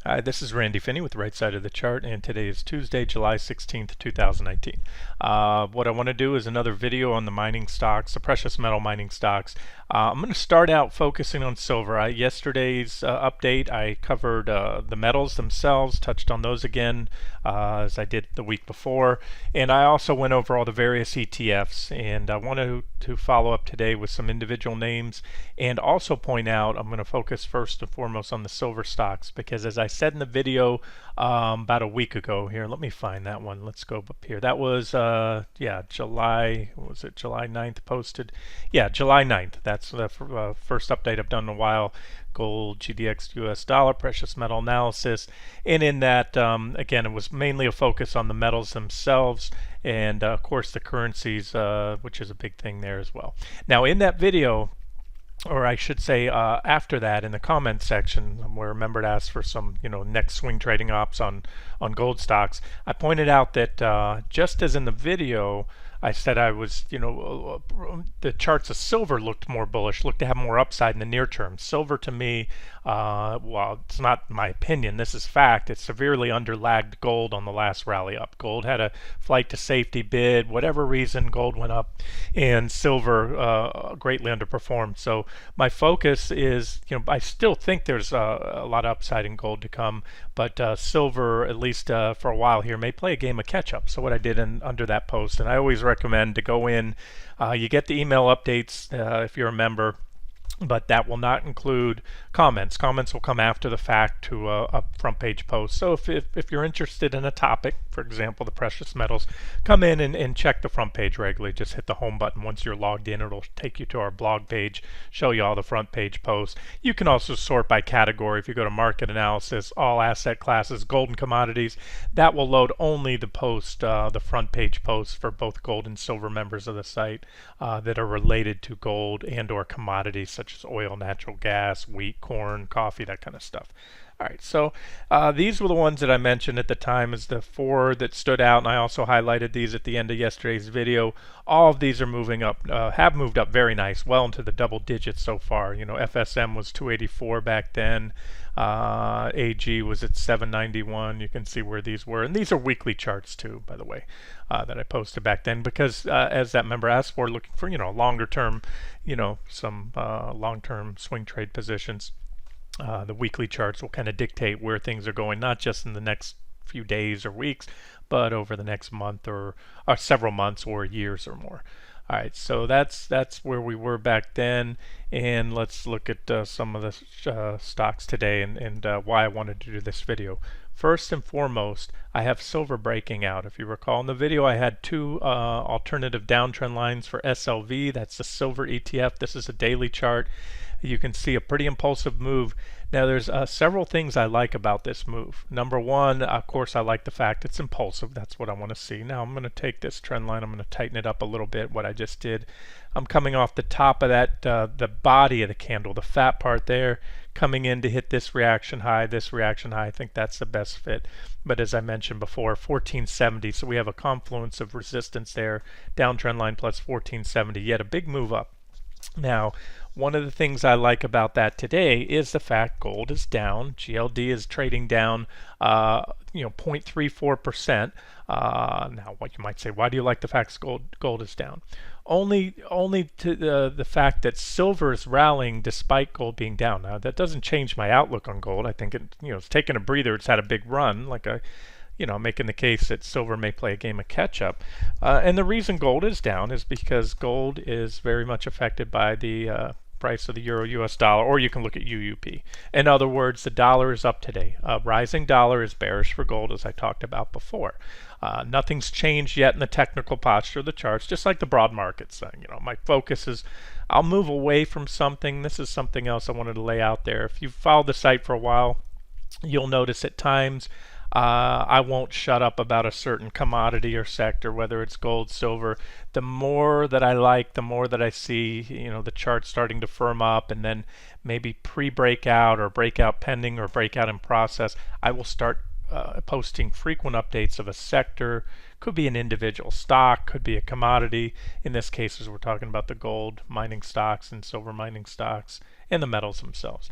Hi, this is Randy Finney with the right side of the chart, and today is Tuesday, July 16th, 2019. What I want to do is another video on the mining stocks, the precious metal mining stocks. I'm going to start out focusing on silver. Yesterday's update, I covered the metals themselves, touched on those again as I did the week before, and I also went over all the various ETFs, and I want to follow up today with some individual names and also point out I'm going to focus first and foremost on the silver stocks because as I said in the video about a week ago here, let me find that one. Let's go up here. That was July, what was it, July 9th posted? Yeah, July 9th. That's the first update I've done in a while. Gold, GDX, US dollar, precious metal analysis. And in that, again, it was mainly a focus on the metals themselves and, of course, the currencies, which is a big thing there as well. Now, in that video, or I should say after that in the comment section where remember to ask for some next swing trading ops on gold stocks, I pointed out that just as in the video I said I was the charts of silver looked more bullish, looked to have more upside in the near term. Silver to me, well, it's not my opinion, this is fact, it severely underlagged gold on the last rally up. Gold had a flight to safety bid, whatever reason gold went up, and silver greatly underperformed. So my focus is, I still think there's a lot of upside in gold to come, but silver, at least for a while here, may play a game of catch up. So what I did under that post, and I always recommend to go in, you get the email updates if you're a member, but that will not include comments. Comments will come after the fact to a front page post. So if you're interested in a topic, for example, the precious metals, come in and check the front page regularly. Just hit the home button. Once you're logged in, it'll take you to our blog page, show you all the front page posts. You can also sort by category. If you go to market analysis, all asset classes, gold and commodities, that will load only the post, the front page posts for both gold and silver members of the site that are related to gold and or commodities such as oil, natural gas, wheat, corn, coffee, that kind of stuff. All right, so these were the ones that I mentioned at the time as the four that stood out, and I also highlighted these at the end of yesterday's video. All of these are moving up, have moved up very nice, well into the double digits so far. FSM was 284 back then. AG was at 791. You can see where these were, and these are weekly charts too, by the way, that I posted back then because as that member asked for, looking for longer term, some long-term swing trade positions. The weekly charts will kind of dictate where things are going, not just in the next few days or weeks, but over the next month or several months or years or more. All right, so that's where we were back then, and let's look at some of the stocks today and why I wanted to do this video. First and foremost, I have silver breaking out. If you recall in the video, I had two alternative downtrend lines for SLV. That's the silver ETF. This is a daily chart. You can see a pretty impulsive move. Now there's several things I like about this move. Number one, of course, I like the fact it's impulsive. That's what I want to see. Now I'm going to take this trend line, I'm going to tighten it up a little bit, what I just did. I'm coming off the top of that, the body of the candle, the fat part there, coming in to hit this reaction high, this reaction high. I think that's the best fit. But as I mentioned before, 1470, so we have a confluence of resistance there, downtrend line plus 1470, yet a big move up. Now, one of the things I like about that today is the fact gold is down. GLD is trading down, 0.34%. Now, what you might say, why do you like the fact gold is down? Only to the fact that silver is rallying despite gold being down. Now, that doesn't change my outlook on gold. I think it's taken a breather. It's had a big run, like making the case that silver may play a game of catch-up. And the reason gold is down is because gold is very much affected by the price of the euro US dollar, or you can look at UUP. In other words, the dollar is up today. A rising dollar is bearish for gold, as I talked about before. Nothing's changed yet in the technical posture of the charts, just like the broad markets. My focus is I'll move away from something. This is something else I wanted to lay out there. If you've followed the site for a while, you'll notice at times I won't shut up about a certain commodity or sector, whether it's gold, silver. The more that I like, the more that I see, the chart starting to firm up, and then maybe pre-breakout or breakout pending or breakout in process, I will start posting frequent updates of a sector. Could be an individual stock, could be a commodity. In this case, we're talking about the gold mining stocks and silver mining stocks and the metals themselves.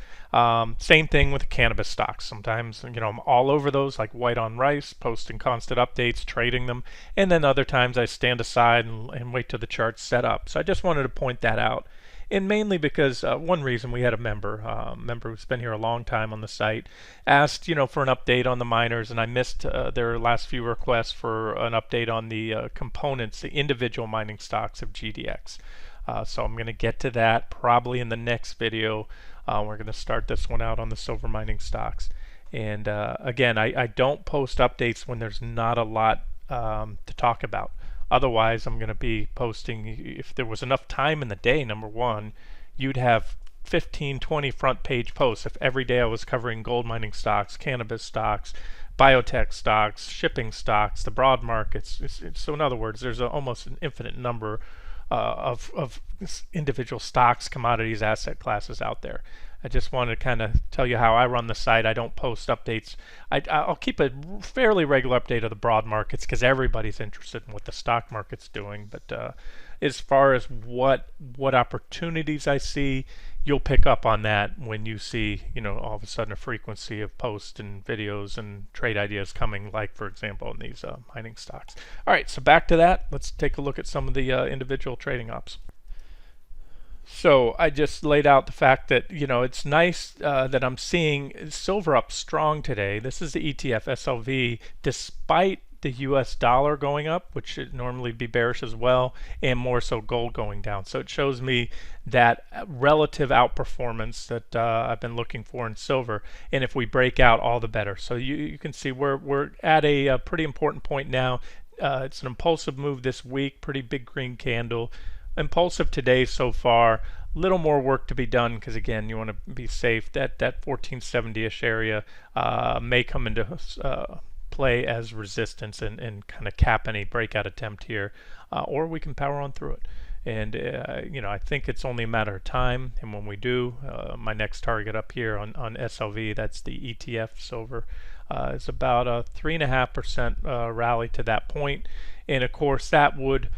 Same thing with cannabis stocks. Sometimes, I'm all over those, like white on rice, posting constant updates, trading them, and then other times I stand aside and wait till the chart's set up. So I just wanted to point that out. And mainly because one reason, we had a member who's been here a long time on the site, asked for an update on the miners, and I missed their last few requests for an update on the components, the individual mining stocks of GDX. So I'm going to get to that probably in the next video. We're going to start this one out on the silver mining stocks. And again, I don't post updates when there's not a lot to talk about. Otherwise, I'm going to be posting, if there was enough time in the day, number one, you'd have 15, 20 front page posts if every day I was covering gold mining stocks, cannabis stocks, biotech stocks, shipping stocks, the broad markets. So in other words, there's almost an infinite number of individual stocks, commodities, asset classes out there. I just wanted to kind of tell you how I run the site. I don't post updates. I'll keep a fairly regular update of the broad markets because everybody's interested in what the stock market's doing. But as far as what opportunities I see, you'll pick up on that when you see, all of a sudden a frequency of posts and videos and trade ideas coming, like, for example, in these mining stocks. All right, so back to that. Let's take a look at some of the individual trading ops. So I just laid out the fact that, it's nice that I'm seeing silver up strong today. This is the ETF SLV, despite the US dollar going up, which should normally be bearish as well, and more so gold going down. So it shows me that relative outperformance that I've been looking for in silver. And if we break out, all the better. So you can see we're at a pretty important point now. It's an impulsive move this week, pretty big green candle. Impulsive today so far. Little more work to be done because, again, you want to be safe. That 1470-ish area may come into play as resistance and kind of cap any breakout attempt here, or we can power on through it. And I think it's only a matter of time. And when we do, my next target up here on SLV, that's the ETF silver, is about a 3.5% rally to that point. And of course, that would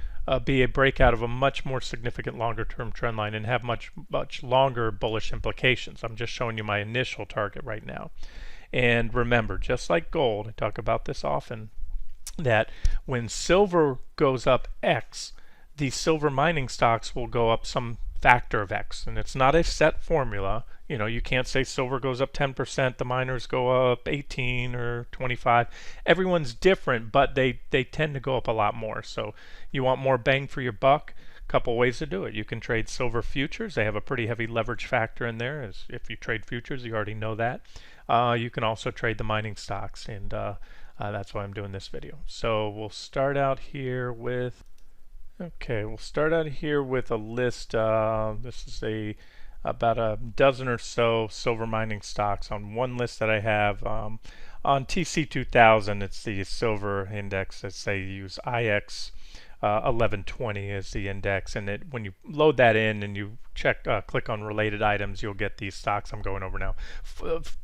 be a breakout of a much more significant longer-term trend line and have much longer bullish implications. I'm just showing you my initial target right now. And remember, just like gold, I talk about this often, that when silver goes up X, the silver mining stocks will go up some factor of X. And it's not a set formula. You can't say silver goes up 10%, the miners go up 18 or 25. Everyone's different, but they tend to go up a lot more. So you want more bang for your buck. Couple ways to do it. You can trade silver futures. They have a pretty heavy leverage factor in there. As if you trade futures, you already know that. You can also trade the mining stocks, and that's why I'm doing this video. So we'll start out here with a list. This is about a dozen or so silver mining stocks on one list that I have. On TC2000, it's the silver index. Let's say you use IX 1120 as the index, and when you load that in and you click on related items, you'll get these stocks I'm going over now.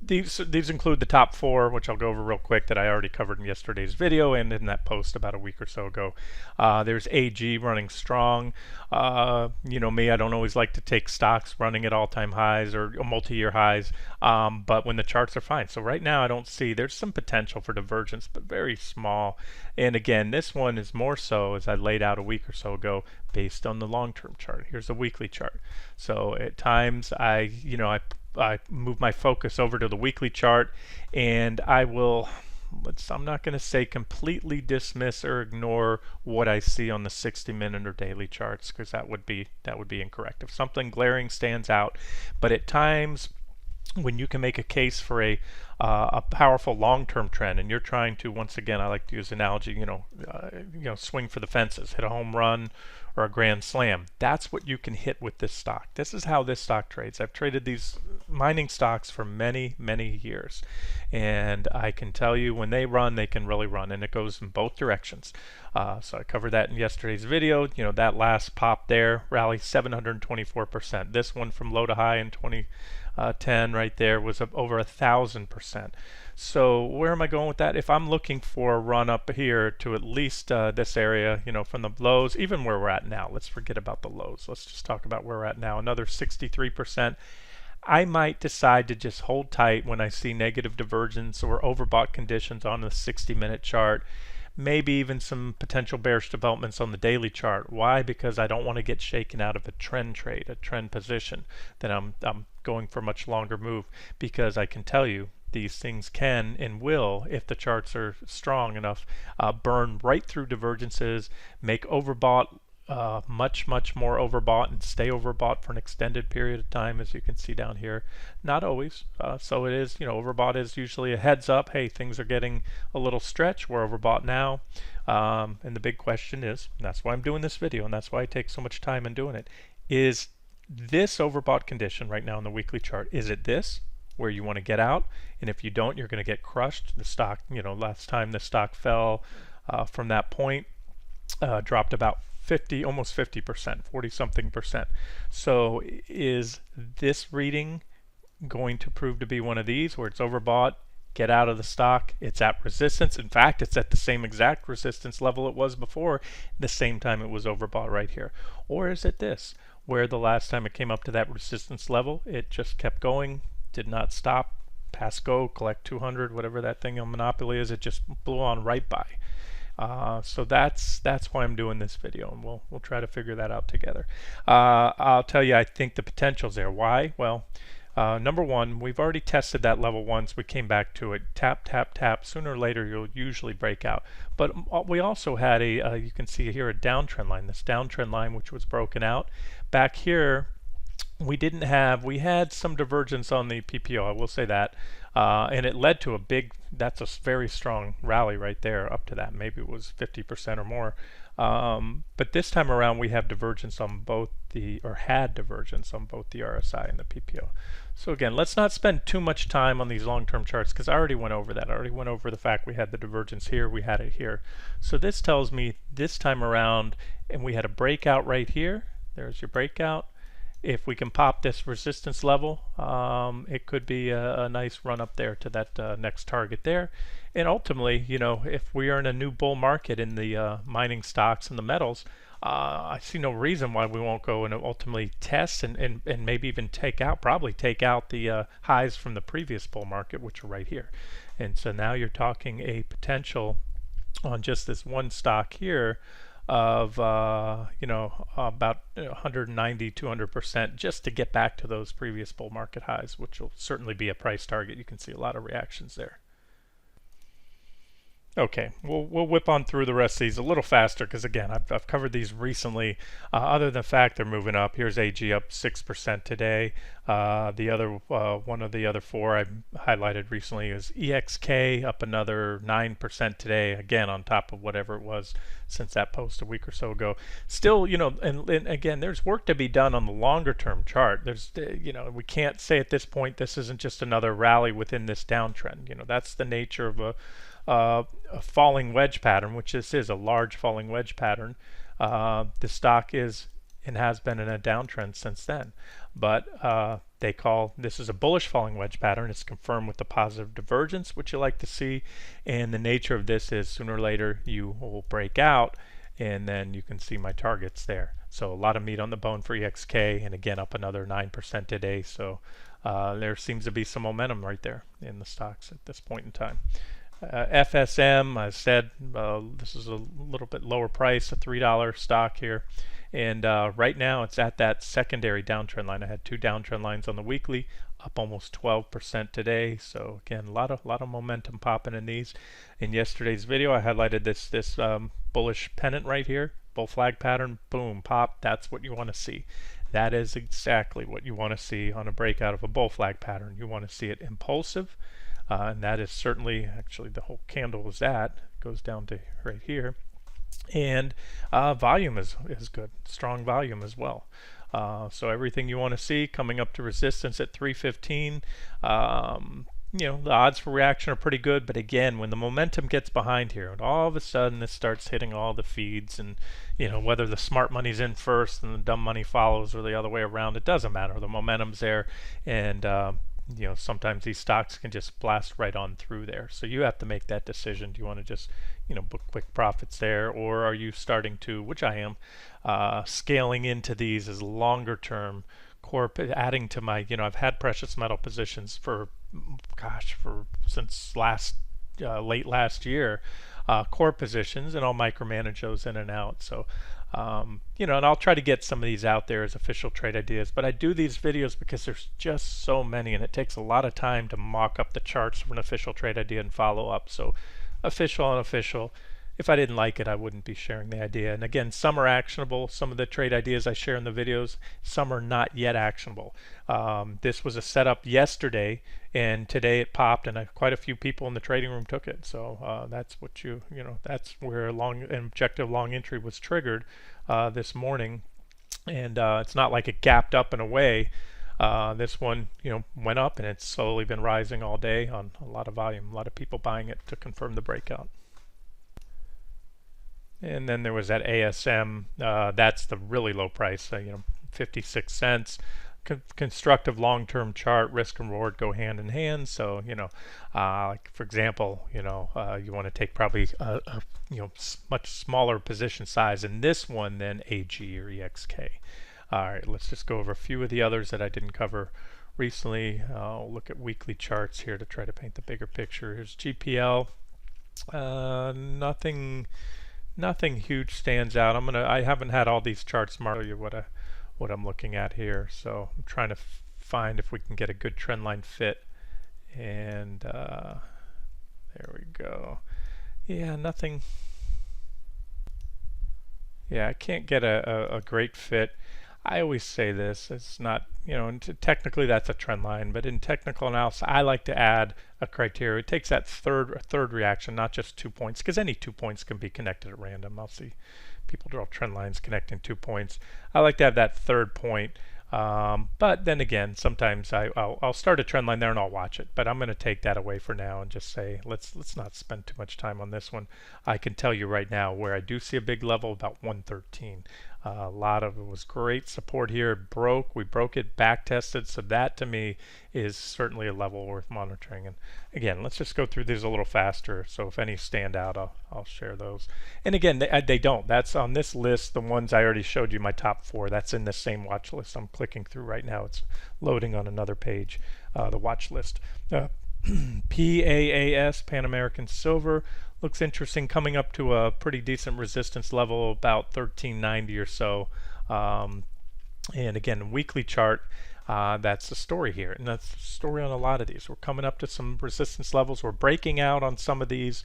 These include the top 4, which I'll go over real quick, that I already covered in yesterday's video and in that post about a week or so ago. There's AG running strong. Me, I don't always like to take stocks running at all-time highs or multi-year highs, but when the charts are fine. So right now I don't see, there's some potential for divergence, but very small. And again, this one is more so, as I laid out a week or so ago, based on the long-term chart. Here's the weekly chart. So at times I move my focus over to the weekly chart, and I'm not going to say completely dismiss or ignore what I see on the 60-minute or daily charts, because that would be incorrect. If something glaring stands out, but at times when you can make a case for a powerful long-term trend, and you're trying to, once again, I like to use analogy, swing for the fences, hit a home run or a grand slam. That's what you can hit with this stock. This is how this stock trades. I've traded these mining stocks for many, many years, and I can tell you when they run, they can really run, and it goes in both directions. So I covered that in yesterday's video. That last pop there, rally 724%. This one from low to high in 10 right there was up over 1,000%. So where am I going with that? If I'm looking for a run up here to at least this area, you know, from the lows, even where we're at now, let's forget about the lows. Let's just talk about where we're at now, another 63%. I might decide to just hold tight when I see negative divergence or overbought conditions on the 60-minute chart. Maybe even some potential bearish developments on the daily chart. Why? Because I don't want to get shaken out of a trend trade, a trend position, that I'm going for a much longer move, because I can tell you these things can and will, if the charts are strong enough, burn right through divergences, make overbought much more overbought, and stay overbought for an extended period of time, as you can see down here. Not always. So it is, you know, overbought is usually a heads up. Hey, things are getting a little stretch. We're overbought now. And the big question is, and that's why I'm doing this video, and that's why I take so much time in doing it, is this overbought condition right now in the weekly chart, is it this where you want to get out? And if you don't, you're going to get crushed. The stock, you know, last time the stock fell from that point, dropped about almost 50%, 40 something percent. So is this reading going to prove to be one of these where it's overbought, get out of the stock, it's at resistance? In fact, it's at the same exact resistance level it was before, the same time it was overbought right here. Or is it this, where the last time it came up to that resistance level, it just kept going, did not stop, pass go, collect 200, whatever that thing on Monopoly is, it just blew on right by. So that's why I'm doing this video, and we'll try to figure that out together. I'll tell you, I think the potential's there. Why? Well, number one, we've already tested that level once. We came back to it. Tap, tap, tap. Sooner or later, you'll usually break out. But we also had you can see here, a downtrend line. This downtrend line, which was broken out. Back here, we had some divergence on the PPO, I will say that, and it led to that's a very strong rally right there up to that. Maybe it was 50% or more. But this time around we have divergence on both had divergence on both the RSI and the PPO. So again, let's not spend too much time on these long-term charts, because I already went over that. I already went over the fact we had the divergence here, we had it here. So this tells me this time around, and we had a breakout right here. There's your breakout. If we can pop this resistance level, it could be a nice run up there to that next target there. And ultimately, you know, if we are in a new bull market in the mining stocks and the metals, I see no reason why we won't go and ultimately test and maybe even probably take out the highs from the previous bull market, which are right here. And so now you're talking a potential on just this one stock here of you know, about 190, 200% just to get back to those previous bull market highs, which will certainly be a price target. You can see a lot of reactions there. Okay, we'll whip on through the rest of these a little faster, because again, I've covered these recently. Other than the fact they're moving up, here's AG up 6% today. The other one of the other four I highlighted recently is EXK up another 9% today, again on top of whatever it was since that post a week or so ago. Still, you know, and again, there's work to be done on the longer term chart. There's, you know, we can't say at this point this isn't just another rally within this downtrend. You know, that's the nature of a falling wedge pattern, which this is a large falling wedge pattern. The stock is and has been in a downtrend since then, but they call this is a bullish falling wedge pattern. It's confirmed with the positive divergence, which you like to see, and the nature of this is sooner or later you will break out, and then you can see my targets there. So a lot of meat on the bone for EXK, and again up another 9% today. So there seems to be some momentum right there in the stocks at this point in time. FSM, I said this is a little bit lower price, a $3 stock here, and right now it's at that secondary downtrend line. I had two downtrend lines on the weekly, up almost 12% today. So again, a lot of momentum popping in these. In yesterday's video, I highlighted this bullish pennant right here, bull flag pattern, boom, pop. That's what you want to see. That is exactly what you want to see on a breakout of a bull flag pattern. You want to see it impulsive. And that is certainly, actually the whole candle is that, it goes down to right here. And volume is good, strong volume as well. So everything you want to see coming up to resistance at 315. the odds for reaction are pretty good, but again, when the momentum gets behind here, and all of a sudden this starts hitting all the feeds, and whether the smart money's in first and the dumb money follows, or the other way around, it doesn't matter. The momentum's there, and sometimes these stocks can just blast right on through there. So you have to make that decision. Do you want to just book quick profits there, or are you starting to, which I am, scaling into these as longer term corp, adding to my, I've had precious metal positions for since late last year, core positions, and I'll micromanage those in and out. So and I'll try to get some of these out there as official trade ideas, but I do these videos because there's just so many, and it takes a lot of time to mock up the charts for an official trade idea and follow up. So official, unofficial. If I didn't like it, I wouldn't be sharing the idea. And again, some are actionable. Some of the trade ideas I share in the videos, some are not yet actionable. This was a setup yesterday, and today it popped, and quite a few people in the trading room took it. So that's what that's where an objective long entry was triggered this morning. And it's not like it gapped up and away. This one, went up, and it's slowly been rising all day on a lot of volume, a lot of people buying it to confirm the breakout. And then there was that ASM, that's the really low price, 56 cents. Constructive long-term chart, risk and reward go hand in hand. So like for example, you want to take probably a much smaller position size in this one than AG or EXK. All right, let's just go over a few of the others that I didn't cover recently. I'll look at weekly charts here to try to paint the bigger picture. Here's GPL. Nothing huge stands out. I haven't had all these charts marked. I'll show you what I'm looking at here. So I'm trying to find if we can get a good trend line fit. And there we go. Yeah, nothing. Yeah, I can't get a great fit. I always say this, it's not, technically that's a trend line, but in technical analysis, I like to add a criteria. It takes that third reaction, not just 2 points, because any 2 points can be connected at random. I'll see people draw trend lines connecting 2 points. I like to have that third point. But then again, sometimes I'll start a trend line there and I'll watch it. But I'm going to take that away for now and just say let's not spend too much time on this one. I can tell you right now where I do see a big level, about 113. A lot of it was great support here. It broke. We broke it, back tested. So that to me is certainly a level worth monitoring. And again, let's just go through these a little faster. So if any stand out, I'll share those. And again, they don't. That's on this list. The ones I already showed you, my top 4. That's in the same watch list I'm clicking through right now. It's loading on another page, the watch list. PAAS, Pan American Silver, looks interesting, coming up to a pretty decent resistance level, about 1390 or so. And again, weekly chart, that's the story here, and that's the story on a lot of these. We're coming up to some resistance levels. We're breaking out on some of these.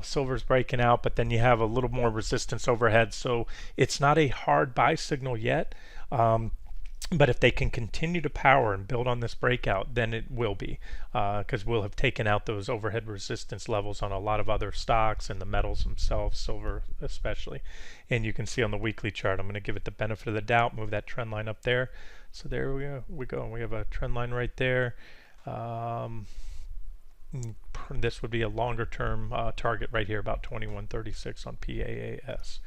Silver's breaking out, but then you have a little more resistance overhead, so it's not a hard buy signal yet. But if they can continue to power and build on this breakout, then it will be, because we'll have taken out those overhead resistance levels on a lot of other stocks and the metals themselves, silver especially. And you can see on the weekly chart, I'm going to give it the benefit of the doubt, move that trend line up there. So there we go. We have a trend line right there. This would be a longer term target right here, about 2136 on PAAS.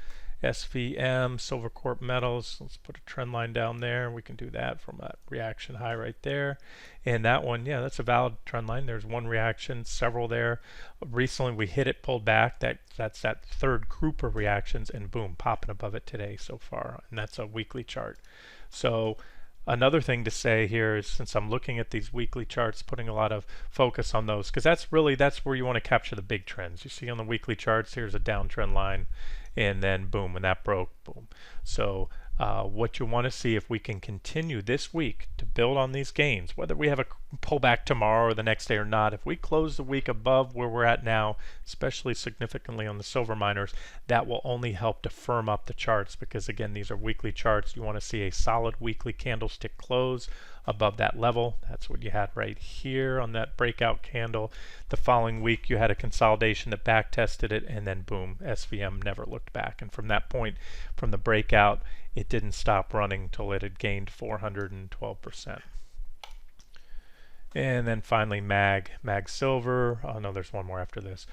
SVM, Silver Corp Metals, let's put a trend line down there. We can do that from that reaction high right there. And that one, yeah, that's a valid trend line. There's one reaction, several there. Recently we hit it, pulled back. That's that third group of reactions, and boom, popping above it today so far. And that's a weekly chart. So another thing to say here is, since I'm looking at these weekly charts, putting a lot of focus on those, because that's where you want to capture the big trends. You see on the weekly charts, here's a downtrend line, and then boom, when that broke, boom. So what you want to see, if we can continue this week to build on these gains, whether we have a pullback tomorrow or the next day or not, if we close the week above where we're at now, especially significantly on the silver miners, that will only help to firm up the charts, because again, these are weekly charts. You want to see a solid weekly candlestick close above that level. That's what you had right here on that breakout candle. The following week you had a consolidation that back tested it, and then boom, SVM never looked back. And from that point, from the breakout, it didn't stop running till it had gained 412%. And then finally mag silver. Oh no, there's one more after this.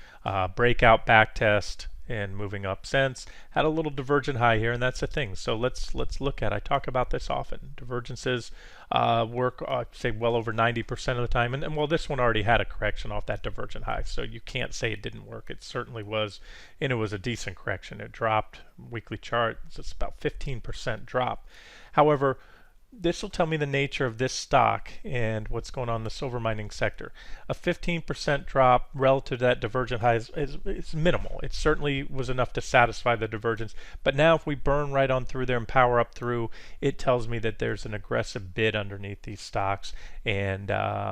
Breakout back test and moving up since. Had a little divergent high here, and that's the thing. So let's look at. I talk about this often. Divergences work, say, well over 90% of the time. And well, this one already had a correction off that divergent high, so you can't say it didn't work. It certainly was, and it was a decent correction. It dropped weekly chart. So it's about 15% drop. However, this will tell me the nature of this stock and what's going on in the silver mining sector. A 15% drop relative to that divergent high is minimal. It certainly was enough to satisfy the divergence. But now if we burn right on through there and power up through, it tells me that there's an aggressive bid underneath these stocks. And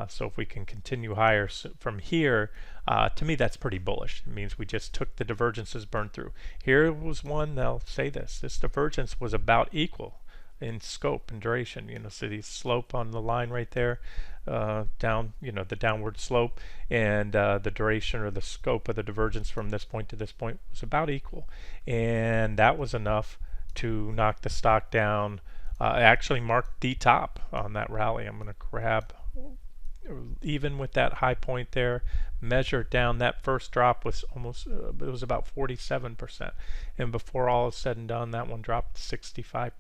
so if we can continue higher from here, to me that's pretty bullish. It means we just took the divergences burned through. Here was one, I'll say this divergence was about equal in scope and duration. So the slope on the line right there, down, the downward slope, and the duration or the scope of the divergence from this point to this point was about equal, and that was enough to knock the stock down. Actually marked the top on that rally. I'm going to grab, even with that high point there, measure down. That first drop was almost, it was about 47%, and before all is said and done, that one dropped 65%.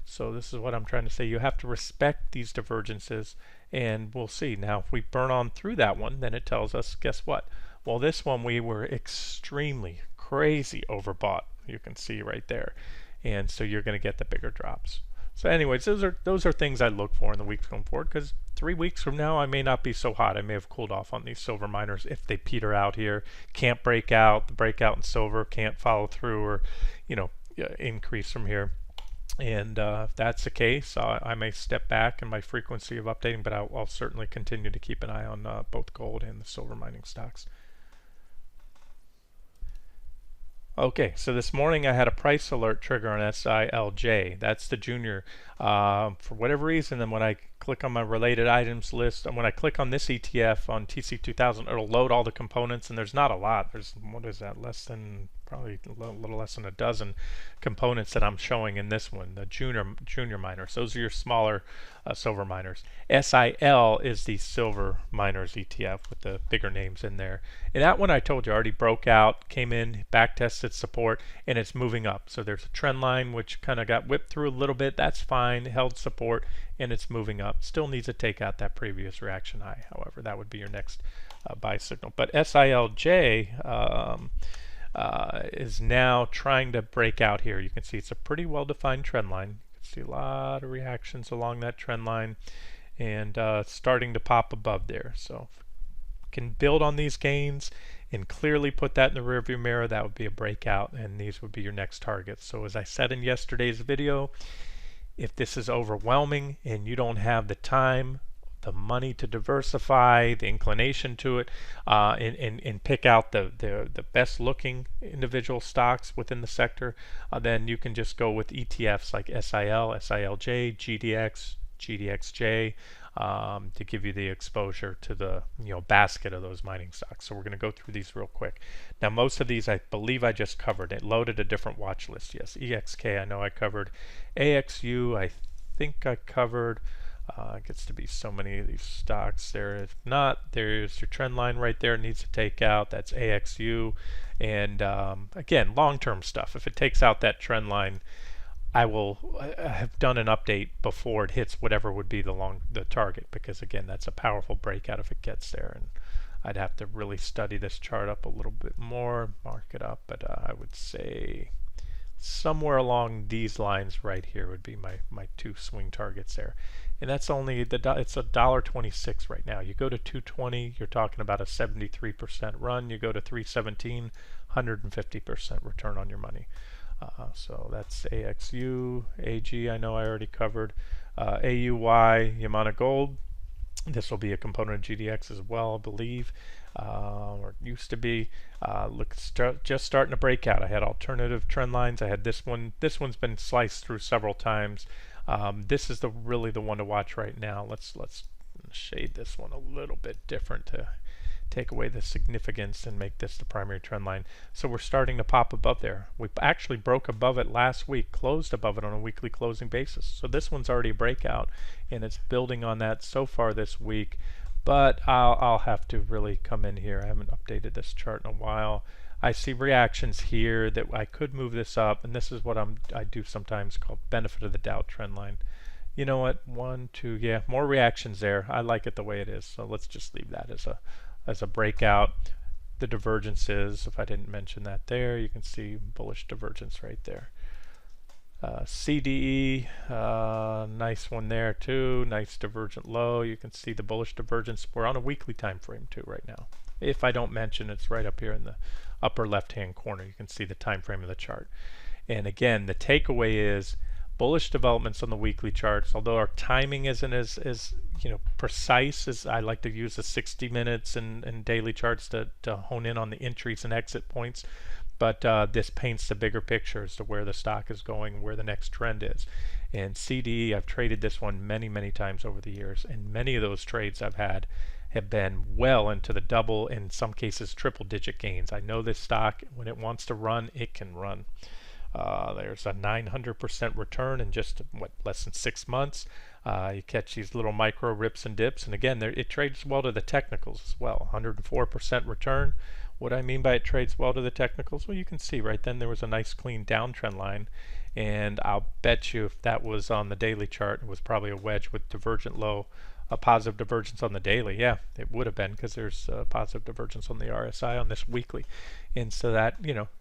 So this is what I'm trying to say. You have to respect these divergences, and we'll see. Now, if we burn on through that one, then it tells us, guess what? Well, this one we were extremely crazy overbought. You can see right there, and so you're going to get the bigger drops. So anyways, those are things I look for in the weeks going forward, because 3 weeks from now I may not be so hot. I may have cooled off on these silver miners if they peter out here, can't break out, the breakout in silver can't follow through, or increase from here. And if that's the case, I may step back in my frequency of updating, but I'll certainly continue to keep an eye on both gold and the silver mining stocks. Okay, so this morning I had a price alert trigger on SILJ. That's the junior. For whatever reason, then when I click on my related items list, and when I click on this ETF on TC2000, it'll load all the components, and there's not a lot. There's, what is that, probably a little less than a dozen components that I'm showing in this one, the junior miners. Those are your smaller silver miners. SIL is the silver miners ETF with the bigger names in there. And that one I told you already broke out, came in, back tested support, and it's moving up. So there's a trend line which kind of got whipped through a little bit. That's fine, held support, and it's moving up. Still needs to take out that previous reaction high, however. That would be your next buy signal. But SILJ is now trying to break out here. You can see it's a pretty well-defined trend line. You can see a lot of reactions along that trend line, and starting to pop above there. So if we can build on these gains and clearly put that in the rearview mirror, that would be a breakout, and these would be your next targets. So as I said in yesterday's video, if this is overwhelming and you don't have the time, the money to diversify, the inclination to it, and pick out the best looking individual stocks within the sector, then you can just go with ETFs like SIL, SILJ, GDX, GDXJ, to give you the exposure to the basket of those mining stocks. So we're going to go through these real quick. Now most of these I believe I just covered. It loaded a different watch list. Yes, EXK I know I covered. AXU I think I covered. It gets to be so many of these stocks there. If not, there's your trend line right there. It needs to take out. That's AXU. And again, long-term stuff. If it takes out that trend line, I have done an update before it hits whatever would be the target, because again, that's a powerful breakout if it gets there. And I'd have to really study this chart up a little bit more, mark it up, but I would say somewhere along these lines right here would be my two swing targets there. And that's only it's $1.26 right now. You go to 220, you're talking about a 73% run. You go to 317, 150% return on your money. So that's AXU, AG I know I already covered. AUY, Yamana Gold. This will be a component of GDX as well, I believe, or it used to be. Just starting to break out. I had alternative trend lines. I had this one. This one's been sliced through several times. This is really the one to watch right now. Let's shade this one a little bit different to take away the significance and make this the primary trend line. So we're starting to pop above there. We actually broke above it last week, closed above it on a weekly closing basis. So this one's already a breakout, and it's building on that so far this week. but I'll have to really come in here. I haven't updated this chart in a while. I see reactions here that I could move this up, and this is what I do sometimes called benefit of the doubt trend line. You know what? 1, 2, yeah, more reactions there. I like it the way it is, so let's just leave that as a breakout. The divergences, if I didn't mention that there, you can see bullish divergence right there. CDE, nice one there too, nice divergent low. You can see the bullish divergence. We're on a weekly time frame too right now. If I don't mention, it's right up here in the upper left hand corner. You can see the time frame of the chart. And again, the takeaway is bullish developments on the weekly charts, although our timing isn't as precise as I like to use the 60 minutes and daily charts to hone in on the entries and exit points. But this paints the bigger picture as to where the stock is going, where the next trend is. And CDE, I've traded this one many, many times over the years, and many of those trades I've had have been well into the double, in some cases triple digit gains. I know this stock, when it wants to run, it can run. There's a 900% return in just less than 6 months. You catch these little micro rips and dips, and again, it trades well to the technicals as well. 104% return. What I mean by it trades well to the technicals, well, you can see right then there was a nice clean downtrend line, and I'll bet you if that was on the daily chart, it was probably a wedge with divergent low, a positive divergence on the daily. Yeah, it would have been, because there's a positive divergence on the RSI on this weekly, and so that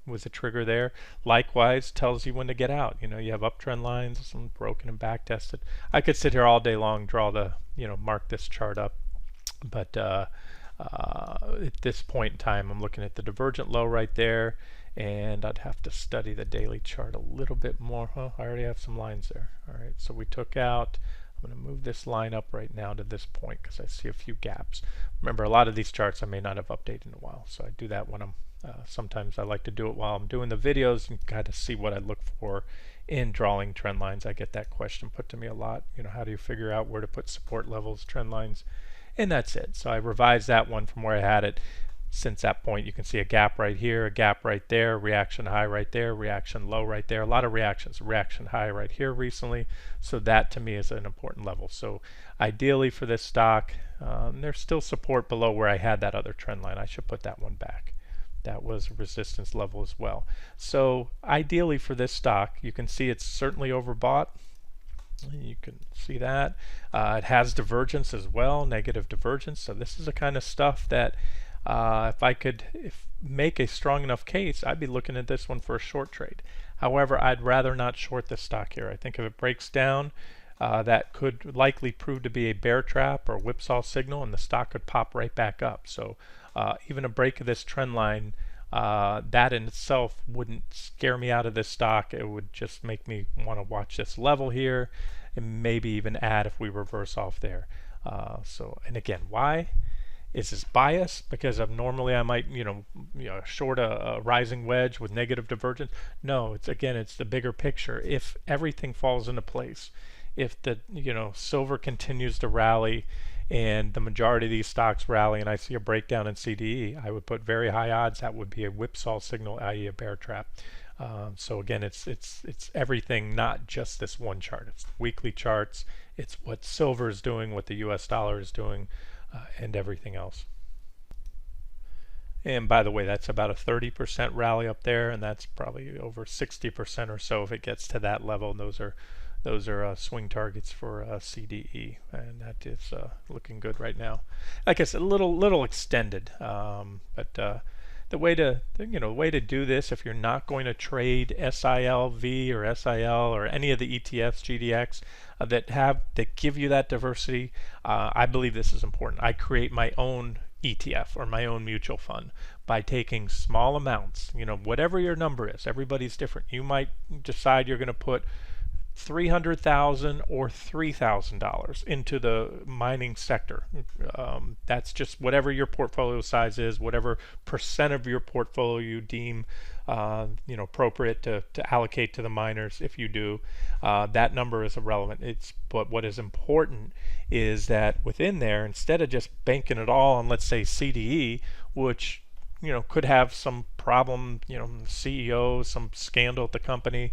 was a trigger there. Likewise, tells you when to get out. You have uptrend lines, some broken and back tested. I could sit here all day long, draw the mark this chart up, but at this point in time, I'm looking at the divergent low right there, and I'd have to study the daily chart a little bit more. I already have some lines there. All right, so we took out. I'm going to move this line up right now to this point because I see a few gaps. Remember, a lot of these charts I may not have updated in a while, so I do that when I'm sometimes I like to do it while I'm doing the videos and kind of see what I look for in drawing trend lines. I get that question put to me a lot. How do you figure out where to put support levels, trend lines? And that's it. So I revised that one from where I had it. Since that point, you can see a gap right here, a gap right there, reaction high right there, reaction low right there. A lot of reactions, reaction high right here recently. So that to me is an important level. So ideally for this stock, there's still support below where I had that other trend line. I should put that one back. That was a resistance level as well. So ideally for this stock, you can see it's certainly overbought. You can see that. It has divergence as well, negative divergence. So this is the kind of stuff that if I could make a strong enough case, I'd be looking at this one for a short trade. However, I'd rather not short this stock here. I think if it breaks down, that could likely prove to be a bear trap or whipsaw signal, and the stock could pop right back up. So even a break of this trend line, that in itself wouldn't scare me out of this stock. It would just make me want to watch this level here and maybe even add if we reverse off there. And again, why? Is this bias because normally I might short a rising wedge with negative divergence? No, it's the bigger picture. If everything falls into place, if the silver continues to rally and the majority of these stocks rally, and I see a breakdown in CDE, I would put very high odds that would be a whipsaw signal, i.e. a bear trap. So again, it's everything, not just this one chart. It's weekly charts. It's what silver is doing, what the U.S. dollar is doing, and everything else. And by the way, that's about a 30% rally up there, and that's probably over 60% or so if it gets to that level. And those are swing targets for CDE, and that is looking good right now. Like I said, a little extended, but the way to do this, if you're not going to trade SILV or SIL or any of the ETFs, GDX that give you that diversity, I believe this is important. I create my own ETF or my own mutual fund by taking small amounts. Whatever your number is, everybody's different. You might decide you're going to put $300,000 or $3,000 into the mining sector. That's just whatever your portfolio size is, whatever percent of your portfolio you deem appropriate to allocate to the miners. If you do, that number is irrelevant. But what is important is that within there, instead of just banking it all on, let's say, CDE, which could have some problem, CEO, some scandal at the company,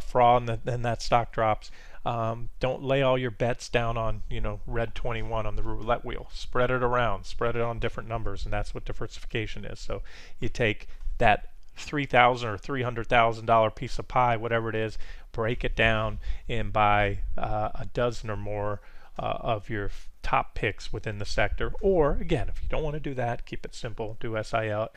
fraud, and then that stock drops. Don't lay all your bets down on, red 21 on the roulette wheel. Spread it around, spread it on different numbers, and that's what diversification is. So you take that $3,000 or $300,000 piece of pie, whatever it is, break it down and buy a dozen or more of your top picks within the sector. Or again, if you don't want to do that, keep it simple. Do SIL,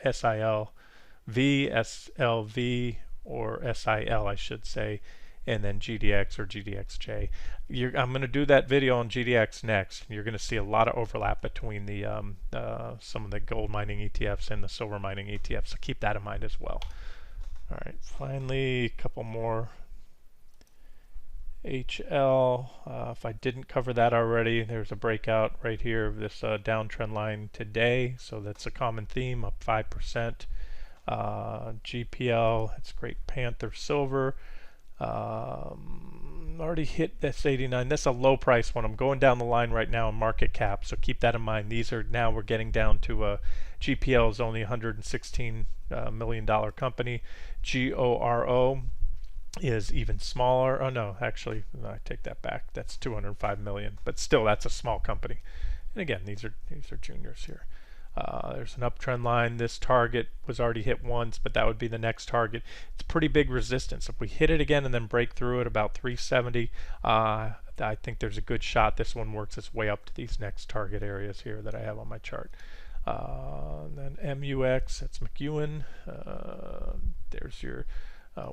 V, SLV, or SIL, I should say, and then GDX or GDXJ. I'm going to do that video on GDX next. You're going to see a lot of overlap between the some of the gold mining ETFs and the silver mining ETFs, so keep that in mind as well. All right, finally, a couple more. HL, if I didn't cover that already, there's a breakout right here of this downtrend line today, so that's a common theme, up 5%. GPL, it's Great Panther Silver. Already hit this 89. That's a low price one. I'm going down the line right now in market cap, so keep that in mind. These are now, we're getting down to GPL is only $116 million company. GORO is even smaller. Oh no, actually, I take that back. That's 205 million, but still, that's a small company. And again, these are juniors here. There's an uptrend line. This target was already hit once, but that would be the next target. It's pretty big resistance. If we hit it again and then break through it about 370, I think there's a good shot this one works its way up to these next target areas here that I have on my chart. And then MUX, that's McEwen. There's your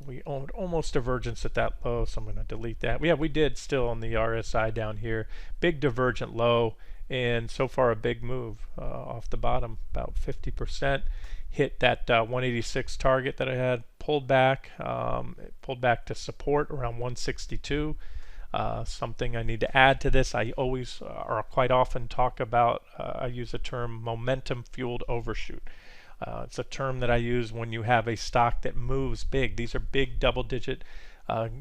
we owned almost divergence at that low, so I'm going to delete that. Yeah, we did still on the RSI down here. Big divergent low, and so far a big move off the bottom, about 50%. Hit that 186 target that I had, pulled back. It pulled back to support around 162. Something I need to add to this, I always or quite often talk about, I use the term momentum fueled overshoot. It's a term that I use when you have a stock that moves big. These are big double-digit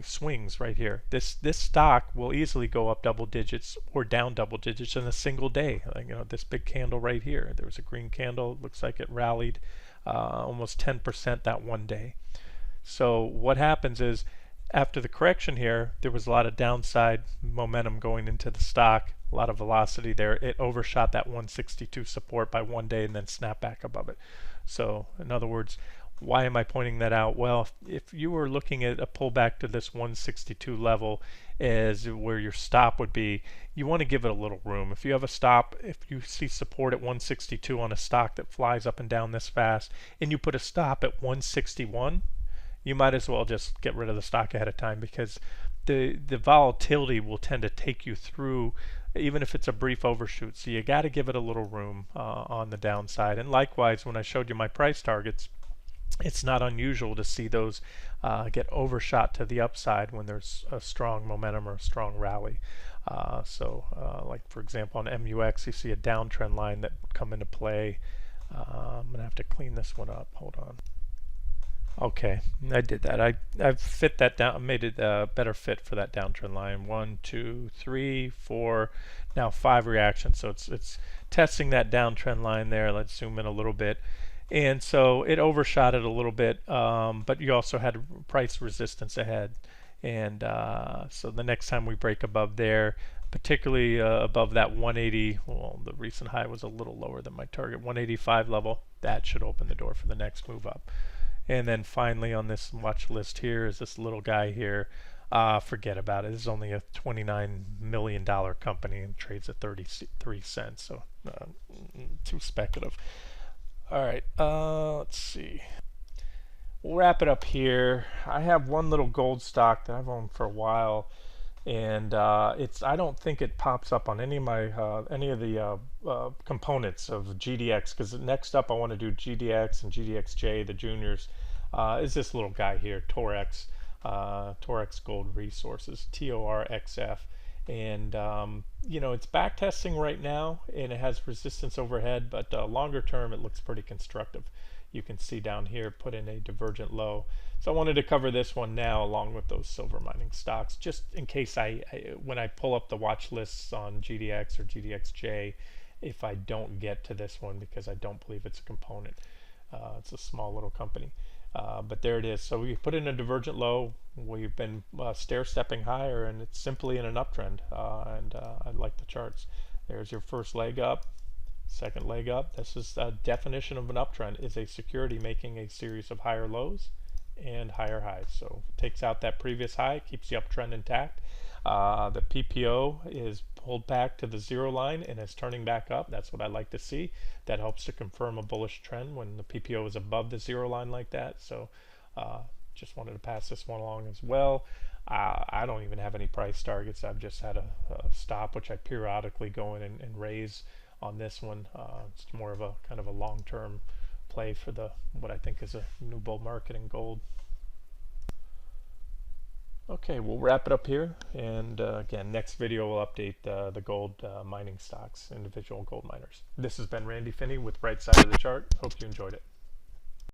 swings right here. This stock will easily go up double digits or down double digits in a single day. This big candle right here. There was a green candle. It looks like it rallied almost 10% that one day. So what happens is, after the correction here, there was a lot of downside momentum going into the stock, a lot of velocity there. It overshot that 162 support by one day and then snapped back above it. So in other words, why am I pointing that out? Well, if you were looking at a pullback to this 162 level as where your stop would be, you want to give it a little room. If you have a stop, if you see support at 162 on a stock that flies up and down this fast, and you put a stop at 161, you might as well just get rid of the stock ahead of time, because the volatility will tend to take you through, even if it's a brief overshoot. So you got to give it a little room on the downside. And likewise, when I showed you my price targets, it's not unusual to see those get overshot to the upside when there's a strong momentum or a strong rally. Like for example on MUX, you see a downtrend line that would come into play. I'm going to have to clean this one up. Hold on. Okay, I did that. I've fit that down, made it a better fit for that downtrend line. 1, 2, 3, 4, now 5 reactions. So it's testing that downtrend line there. Let's zoom in a little bit. And so it overshot it a little bit, but you also had price resistance ahead. And so the next time we break above there, particularly above that 180, well, the recent high was a little lower than my target, 185 level, that should open the door for the next move up. And then finally on this watch list here is this little guy here. Forget about it. This is only a $29 million company and trades at 33 cents, so too speculative. All right, let's see. We'll wrap it up here. I have one little gold stock that I've owned for a while, and I don't think it pops up on any of my any of the components of GDX, because next up I want to do GDX and GDXJ, the juniors. Is this little guy here, Torex, Torex Gold Resources, TORXF. And it's back testing right now, and it has resistance overhead, but longer term it looks pretty constructive. You can see down here, put in a divergent low. So I wanted to cover this one now along with those silver mining stocks, just in case when I pull up the watch lists on GDX or GDXJ, if I don't get to this one because I don't believe it's a component. It's a small little company. But there it is. So we put in a divergent low. We've been stair stepping higher, and it's simply in an uptrend. I like the charts. There's your first leg up, second leg up. This is a definition of an uptrend, is a security making a series of higher lows and higher highs. So it takes out that previous high, keeps the uptrend intact. The PPO is pulled back to the zero line and is turning back up. That's what I like to see. That helps to confirm a bullish trend when the PPO is above the zero line like that. So just wanted to pass this one along as well. I don't even have any price targets. I've just had a stop, which I periodically go in and raise on this one. It's more of a kind of a long-term play for the what I think is a new bull market in gold. Okay, we'll wrap it up here, and again, next video will update the gold mining stocks, individual gold miners. This has been Randy Finney with Right Side of the Chart. Hope you enjoyed it.